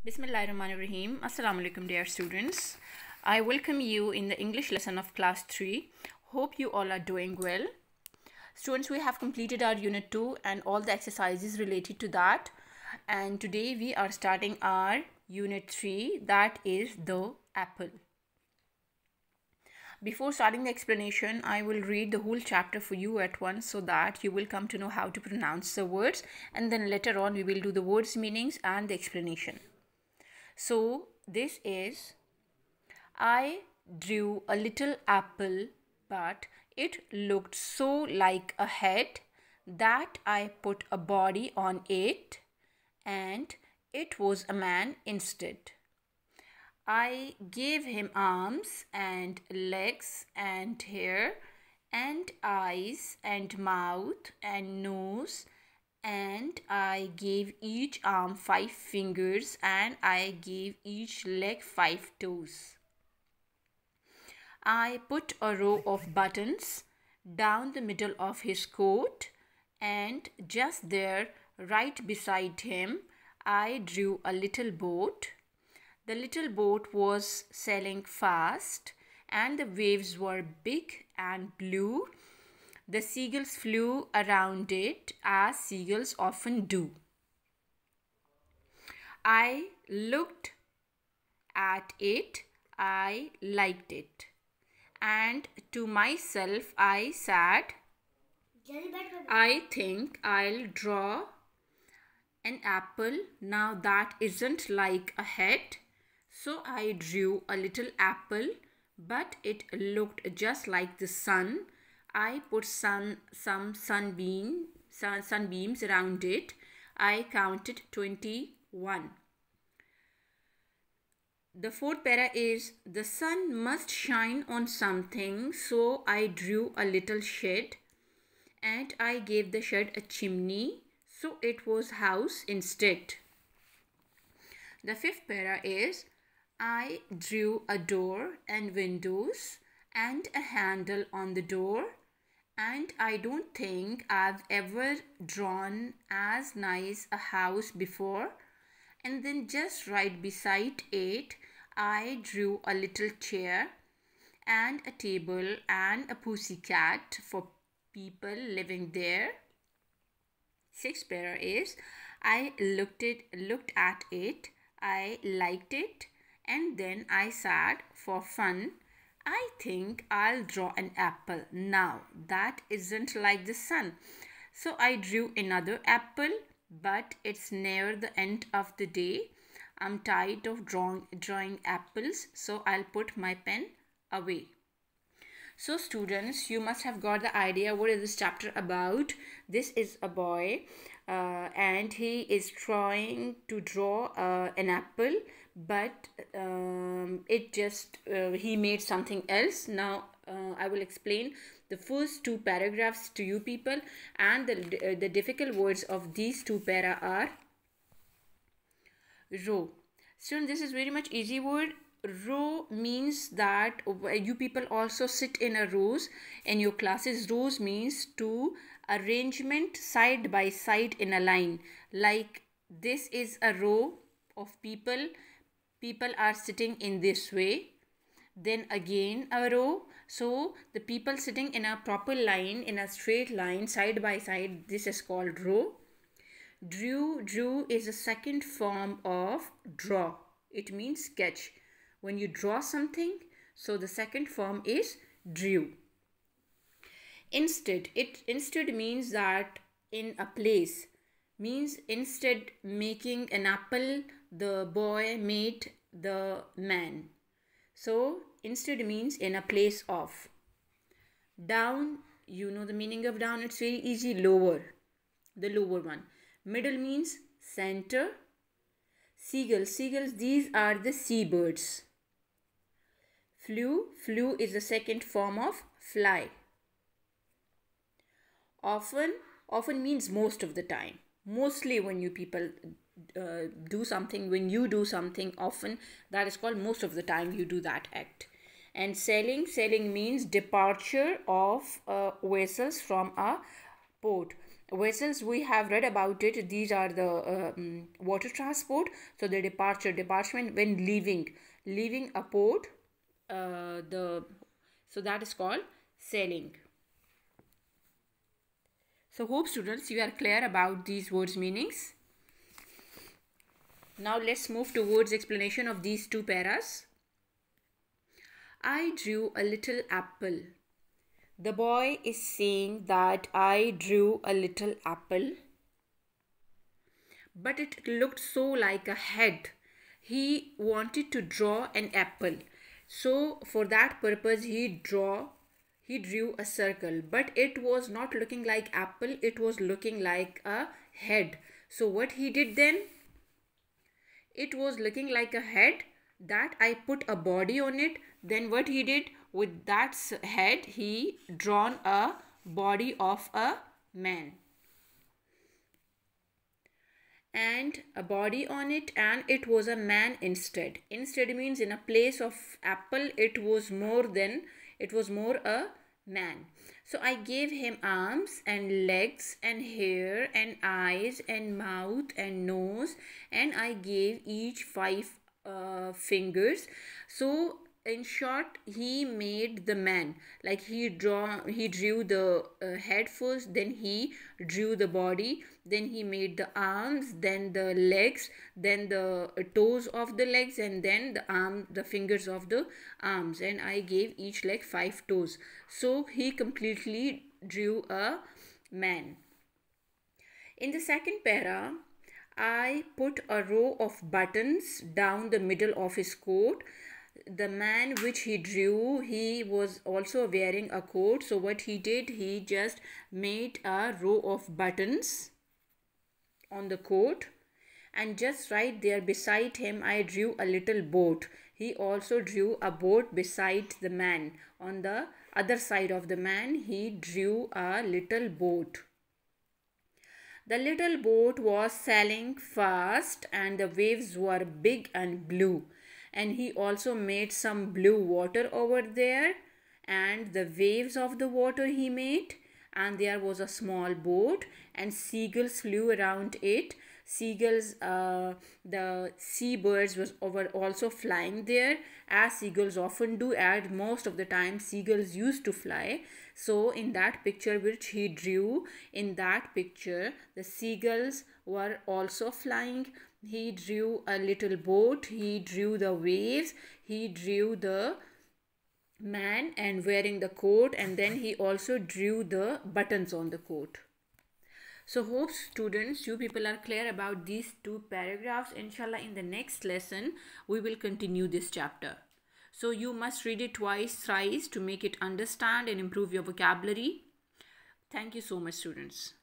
Bismillahirrahmanirrahim. Assalamu alaikum, dear students. I welcome you in the English lesson of class 3. Hope you all are doing well. Students, we have completed our unit 2 and all the exercises related to that. And today we are starting our unit 3, that is the apple. Before starting the explanation, I will read the whole chapter for you at once so that you will come to know how to pronounce the words, and then later on we will do the words meanings and the explanation. So this is, I drew a little apple, but it looked so like a head that I put a body on it, and it was a man instead. I gave him arms and legs and hair and eyes and mouth and nose, and I gave each arm 5 fingers and I gave each leg 5 toes. I put a row of buttons down the middle of his coat, and just there, right beside him, I drew a little boat. The little boat was sailing fast, and the waves were big and blue. The seagulls flew around it as seagulls often do. I looked at it, I liked it, and to myself I said, I think I'll draw an apple. Now that isn't like a head. So I drew a little apple, but it looked just like the sun. I put some sunbeams around it. I counted 21. The fourth para is, the sun must shine on something, so I drew a little shed, and I gave the shed a chimney, so it was house instead. The fifth para is, I drew a door and windows and a handle on the door, and I don't think I've ever drawn as nice a house before. And then just right beside it, I drew a little chair and a table and a pussycat for people living there. Sixth para is, I looked at it, I liked it, and then I said, for fun, I think I'll draw an apple. Now that isn't like the sun. So I drew another apple, but it's near the end of the day. I'm tired of drawing apples, so I'll put my pen away. So students, you must have got the idea what is this chapter about. This is a boy and he is trying to draw an apple, but he made something else. Now I will explain the first 2 paragraphs to you people, and the difficult words of these 2 para are row. Students, this is very much easy word. Row means that you people also sit in a rows in your classes. Rows means to arrangement side by side in a line. Like this is a row of people. People are sitting in this way. Then again a row. So the people sitting in a proper line, in a straight line, side by side, this is called row. Drew is a second form of draw. It means sketch. When you draw something, so the second form is drew. Instead means that in a place, means instead making an apple, the boy made the man. So instead means in a place of. Down, you know the meaning of down, it's very easy. Lower, the lower one. Middle means center. Seagulls, these are the seabirds. Flew is the second form of fly. Often means most of the time. Mostly when you people do something, when you do something often, that is called most of the time you do that act. And sailing means departure of vessels from a port. Vessels, we have read about it. These are the water transport. So the departure when leaving a port. So that is called sailing. So hope students you are clear about these words meanings. Now let's move towards explanation of these two paras. I drew a little apple. The boy is saying that I drew a little apple, but it looked so like a head. He wanted to draw an apple. So for that purpose he drew a circle, but it was not looking like apple, it was looking like a head. So what he did then? It was looking like a head, that I put a body on it. Then what he did with that head, he drawn a body of a man and a body on it, and it was a man instead. Instead means in a place of apple, it was more a man. So I gave him arms and legs and hair and eyes and mouth and nose, and I gave each 5 fingers. So in short, he made the man. Like he drew the head first, then he drew the body, then he made the arms, then the legs, then the toes of the legs, and then the fingers of the arms, and I gave each leg 5 toes. So he completely drew a man. In the second para, I put a row of buttons down the middle of his coat. The man which he drew, he was also wearing a coat. So what he did, he just made a row of buttons on the coat, and just right there beside him I drew a little boat. He also drew a boat beside the man. On the other side of the man he drew a little boat. The little boat was sailing fast and the waves were big and blue. And he also made some blue water over there, and the waves of the water he made, and there was a small boat and seagulls flew around it. Seagulls, the seabirds were also flying there, as seagulls often do, and most of the time seagulls used to fly. So in that picture which he drew, in that picture the seagulls were also flying. He drew a little boat, he drew the waves, he drew the man and wearing the coat, and then he also drew the buttons on the coat. So hope students you people are clear about these two paragraphs. Inshallah in the next lesson we will continue this chapter. So you must read it twice, thrice to make it understand and improve your vocabulary. Thank you so much students.